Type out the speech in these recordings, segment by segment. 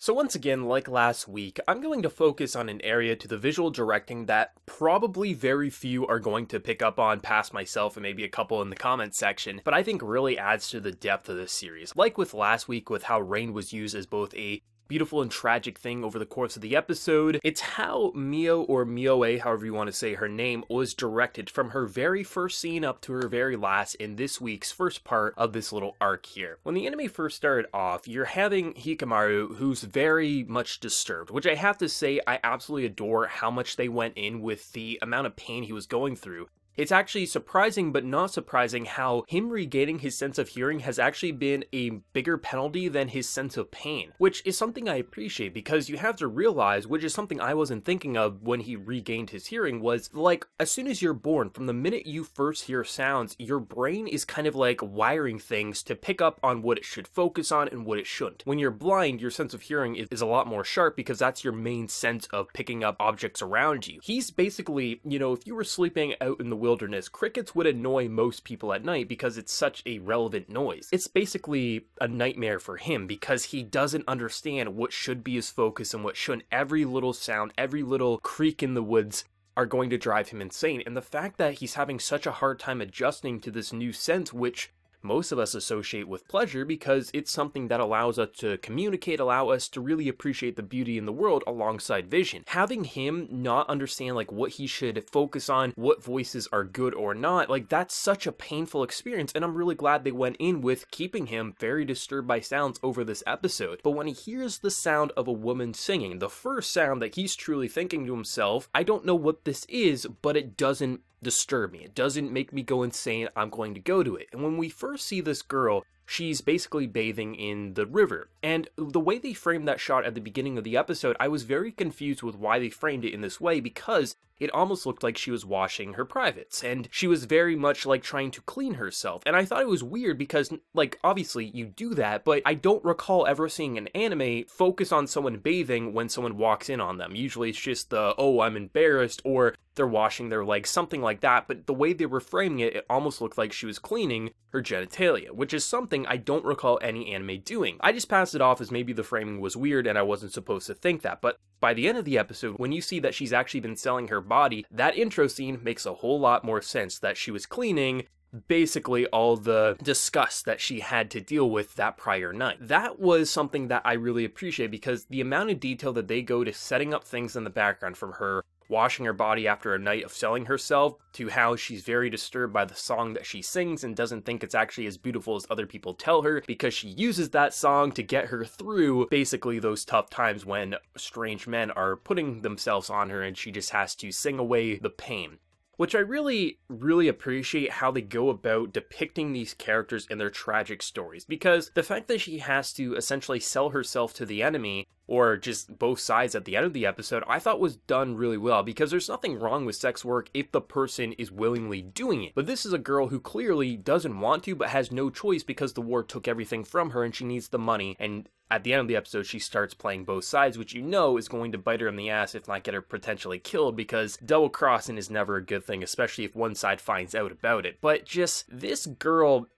So once again, like last week, I'm going to focus on an area to the visual directing that probably very few are going to pick up on past myself and maybe a couple in the comments section, but I think really adds to the depth of this series. Like with last week with how rain was used as both a beautiful and tragic thing over the course of the episode, it's how Mio, or Mioe, however you want to say her name, was directed from her very first scene up to her very last in this week's first part of this little arc here. When the anime first started off, you're having Hikamaru, who's very much disturbed, which I have to say I absolutely adore how much they went in with the amount of pain he was going through. It's actually surprising but not surprising how him regaining his sense of hearing has actually been a bigger penalty than his sense of pain, which is something I appreciate because you have to realize, which is something I wasn't thinking of when he regained his hearing, was like as soon as you're born, from the minute you first hear sounds, your brain is kind of like wiring things to pick up on what it should focus on and what it shouldn't. When you're blind, your sense of hearing is a lot more sharp because that's your main sense of picking up objects around you. He's basically, if you were sleeping out in the wilderness, crickets would annoy most people at night because it's such a relevant noise. It's basically a nightmare for him because he doesn't understand what should be his focus and what shouldn't. Every little sound, every little creak in the woods are going to drive him insane. And the fact that he's having such a hard time adjusting to this new sense, which most of us associate with pleasure because it's something that allows us to communicate, allow us to really appreciate the beauty in the world alongside vision. Having him not understand like what he should focus on, what voices are good or not, like that's such a painful experience, and I'm really glad they went in with keeping him very disturbed by sounds over this episode. But when he hears the sound of a woman singing, the first sound that he's truly thinking to himself, I don't know what this is, but it doesn't disturb me. It doesn't make me go insane. I'm going to go to it. And when we first see this girl, she's basically bathing in the river. And the way they framed that shot at the beginning of the episode, I was very confused with why they framed it in this way because it almost looked like she was washing her privates, and she was very much like trying to clean herself. And I thought it was weird because, like, obviously you do that, but I don't recall ever seeing an anime focus on someone bathing when someone walks in on them. Usually it's just the, oh, I'm embarrassed, or they're washing their legs, something like that. But the way they were framing it, it almost looked like she was cleaning her genitalia, which is something I don't recall any anime doing. I just passed it off as maybe the framing was weird and I wasn't supposed to think that. But by the end of the episode, when you see that she's actually been selling her body, that intro scene makes a whole lot more sense, that she was cleaning basically all the disgust that she had to deal with that prior night. That was something that I really appreciate because the amount of detail that they go to setting up things in the background, from her washing her body after a night of selling herself to how she's very disturbed by the song that she sings and doesn't think it's actually as beautiful as other people tell her because she uses that song to get her through basically those tough times when strange men are putting themselves on her and she just has to sing away the pain. Which I really, really appreciate how they go about depicting these characters in their tragic stories, because the fact that she has to essentially sell herself to the enemy, or just both sides at the end of the episode, I thought was done really well, because there's nothing wrong with sex work if the person is willingly doing it. But this is a girl who clearly doesn't want to, but has no choice because the war took everything from her and she needs the money, and at the end of the episode, she starts playing both sides, which is going to bite her in the ass, if not get her potentially killed, because double crossing is never a good thing, especially if one side finds out about it. But just this girl,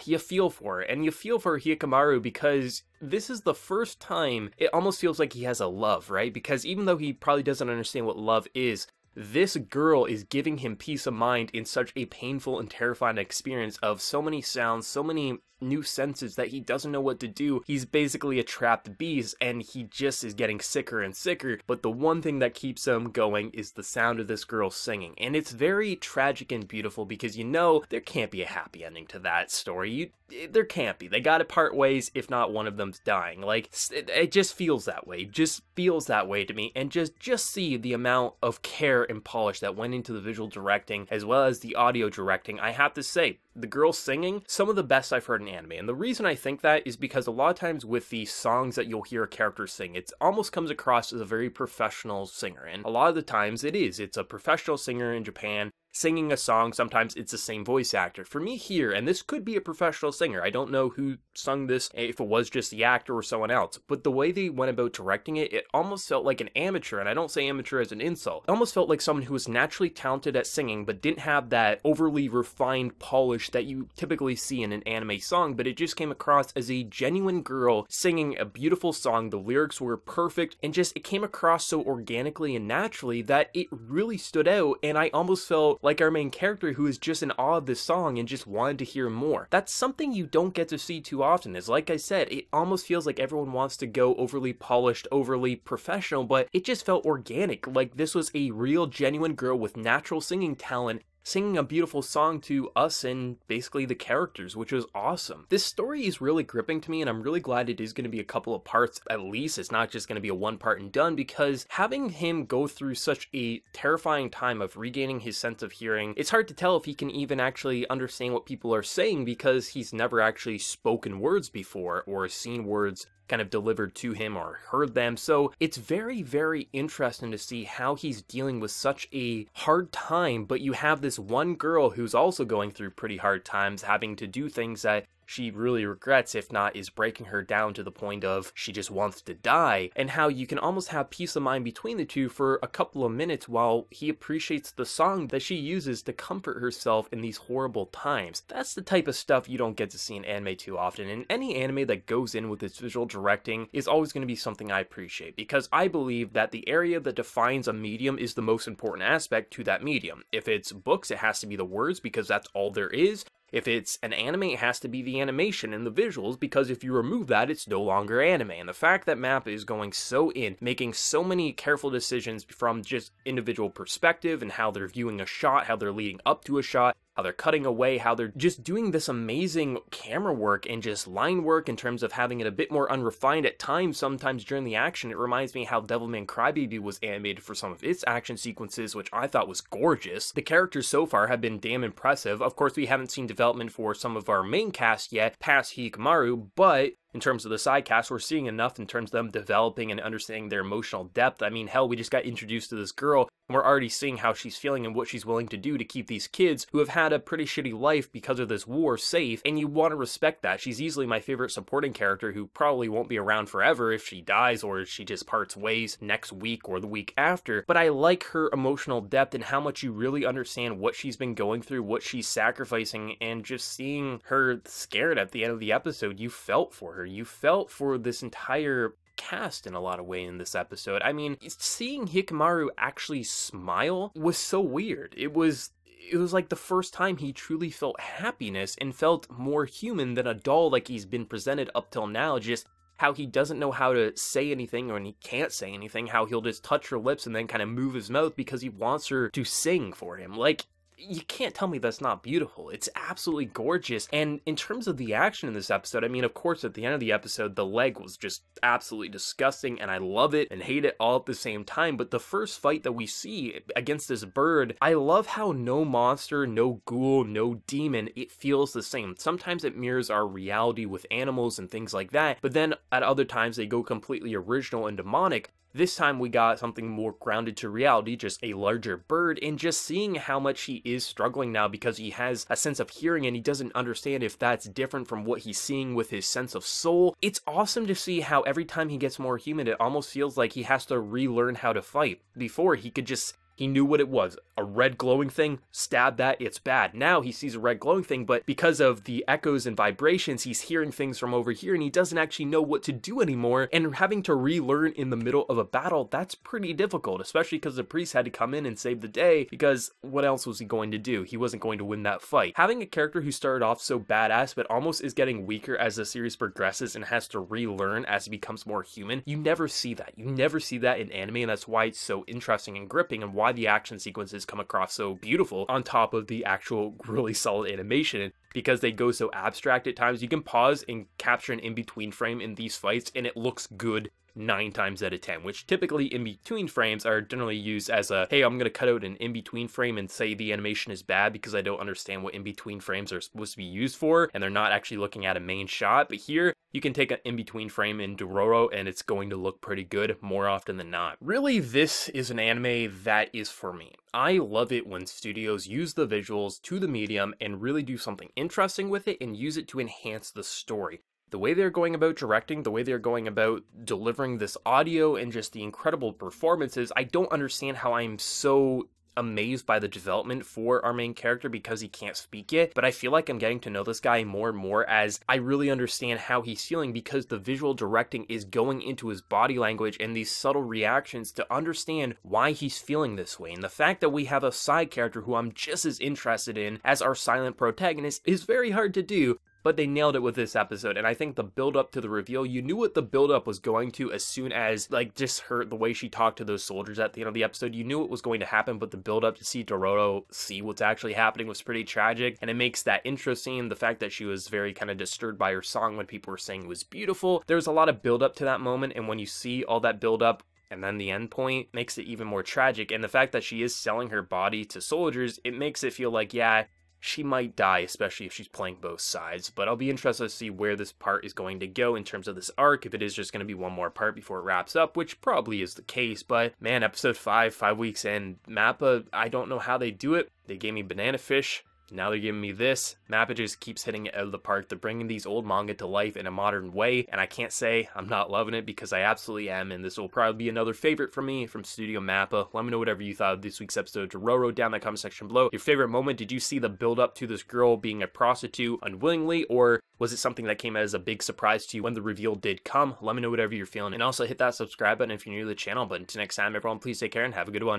you feel for her, and you feel for Hikamaru because this is the first time it almost feels like he has a love, right? Because even though he probably doesn't understand what love is, this girl is giving him peace of mind in such a painful and terrifying experience of so many sounds, so many new senses that he doesn't know what to do. He's basically a trapped beast and he just is getting sicker and sicker, but the one thing that keeps him going is the sound of this girl singing. And it's very tragic and beautiful because there can't be a happy ending to that story. There can't be. They gotta part ways if not one of them's dying. Like, it just feels that way. Just feels that way to me. And just see the amount of care and polish that went into the visual directing as well as the audio directing. I have to say, the girl singing, some of the best I've heard in anime. And the reason I think that is because a lot of times with the songs that you'll hear a character sing, it almost comes across as a very professional singer. And a lot of the times it is. It's a professional singer in Japan singing a song, sometimes it's the same voice actor. For me here, and this could be a professional singer, I don't know who sung this, if it was just the actor or someone else, but the way they went about directing it, it almost felt like an amateur, and I don't say amateur as an insult. It almost felt like someone who was naturally talented at singing, but didn't have that overly refined polish that you typically see in an anime song, but it just came across as a genuine girl singing a beautiful song. The lyrics were perfect, and just it came across so organically and naturally that it really stood out, and I almost felt like our main character who is just in awe of this song and just wanted to hear more. That's something you don't get to see too often, is like I said, it almost feels like everyone wants to go overly polished, overly professional, but it just felt organic, like this was a real genuine girl with natural singing talent singing a beautiful song to us and basically the characters, which was awesome. This story is really gripping to me, and I'm really glad it is going to be a couple of parts at least. It's not just going to be a one part and done, because having him go through such a terrifying time of regaining his sense of hearing, it's hard to tell if he can even actually understand what people are saying, because he's never actually spoken words before or seen words kind of delivered to him or heard them. So it's very, very interesting to see how he's dealing with such a hard time, but you have this one girl who's also going through pretty hard times, having to do things that she really regrets, if not is breaking her down to the point of she just wants to die, and how you can almost have peace of mind between the two for a couple of minutes while he appreciates the song that she uses to comfort herself in these horrible times. That's the type of stuff you don't get to see in anime too often, and any anime that goes in with its visual directing is always going to be something I appreciate, because I believe that the area that defines a medium is the most important aspect to that medium. If it's books, it has to be the words, because that's all there is. If it's an anime, it has to be the animation and the visuals, because if you remove that, it's no longer anime. And the fact that Mappa is going so in, making so many careful decisions from just individual perspective and how they're viewing a shot, how they're leading up to a shot, how they're cutting away, how they're just doing this amazing camera work and just line work in terms of having it a bit more unrefined at times, sometimes during the action. It reminds me how Devilman Crybaby was animated for some of its action sequences, which I thought was gorgeous. The characters so far have been damn impressive. Of course, we haven't seen development for some of our main cast yet, past Hikamaru, but in terms of the side cast, we're seeing enough in terms of them developing and understanding their emotional depth. I mean, hell, we just got introduced to this girl, and we're already seeing how she's feeling and what she's willing to do to keep these kids who have had a pretty shitty life because of this war safe, and you want to respect that. She's easily my favorite supporting character, who probably won't be around forever if she dies or she just parts ways next week or the week after, but I like her emotional depth and how much you really understand what she's been going through, what she's sacrificing, and just seeing her scared at the end of the episode, you felt for her. You felt for this entire cast in a lot of ways in this episode. I mean, seeing Hikamaru actually smile was so weird. It was like the first time he truly felt happiness and felt more human than a doll like he's been presented up till now. Just how he doesn't know how to say anything, or he can't say anything, how he'll just touch her lips and then kind of move his mouth because he wants her to sing for him. Like, you can't tell me that's not beautiful. It's absolutely gorgeous. And in terms of the action in this episode, I mean, of course, at the end of the episode, the leg was just absolutely disgusting, and I love it and hate it all at the same time. But the first fight that we see against this bird, I love how no monster, no ghoul, no demon, it feels the same. Sometimes it mirrors our reality with animals and things like that, but then at other times they go completely original and demonic. This time we got something more grounded to reality, just a larger bird, and just seeing how much he is struggling now because he has a sense of hearing and he doesn't understand if that's different from what he's seeing with his sense of soul. It's awesome to see how every time he gets more human, it almost feels like he has to relearn how to fight. Before, he knew what it was. A red glowing thing, stab that, it's bad. Now he sees a red glowing thing, but because of the echoes and vibrations, he's hearing things from over here and he doesn't actually know what to do anymore. And having to relearn in the middle of a battle, that's pretty difficult, especially because the priest had to come in and save the day, because what else was he going to do? He wasn't going to win that fight. Having a character who started off so badass, but almost is getting weaker as the series progresses and has to relearn as he becomes more human, you never see that. You never see that in anime, and that's why it's so interesting and gripping, and why the action sequences come across so beautiful on top of the actual really solid animation. Because they go so abstract at times, you can pause and capture an in-between frame in these fights and it looks good 9 times out of 10, which typically in-between frames are generally used as a, hey, I'm going to cut out an in-between frame and say the animation is bad because I don't understand what in-between frames are supposed to be used for, and they're not actually looking at a main shot. But here, you can take an in-between frame in Dororo and it's going to look pretty good more often than not. Really, this is an anime that is for me. I love it when studios use the visuals to the medium and really do something interesting with it and use it to enhance the story. The way they're going about directing, the way they're going about delivering this audio, and just the incredible performances, I don't understand how I'm so amazed by the development for our main character because he can't speak yet, but I feel like I'm getting to know this guy more and more as I really understand how he's feeling, because the visual directing is going into his body language and these subtle reactions to understand why he's feeling this way. And the fact that we have a side character who I'm just as interested in as our silent protagonist is very hard to do. But they nailed it with this episode, and I think the build up to the reveal, you knew what the build up was going to as soon as, like, just the way she talked to those soldiers at the end of the episode, you knew it was going to happen, but the build up to see Dororo see what's actually happening was pretty tragic, and it makes that interesting. The fact that she was very kind of disturbed by her song when people were saying it was beautiful, there's a lot of build up to that moment, and when you see all that build up, and then the end point makes it even more tragic. And the fact that she is selling her body to soldiers, it makes it feel like, yeah, she might die, especially if she's playing both sides. But I'll be interested to see where this part is going to go in terms of this arc, if it is just going to be one more part before it wraps up, which probably is the case. But man, episode 5 weeks in, Mappa, I don't know how they do it. They gave me Banana Fish. Now they're giving me this. Mappa just keeps hitting it out of the park. They're bringing these old manga to life in a modern way, and I can't say I'm not loving it, because I absolutely am, and this will probably be another favorite for me from Studio Mappa. Let me know whatever you thought of this week's episode of Dororo down in the comment section below. Your favorite moment, did you see the build up to this girl being a prostitute unwillingly, or was it something that came as a big surprise to you when the reveal did come? Let me know whatever you're feeling, and also hit that subscribe button if you're new to the channel. But until next time, everyone, please take care and have a good one.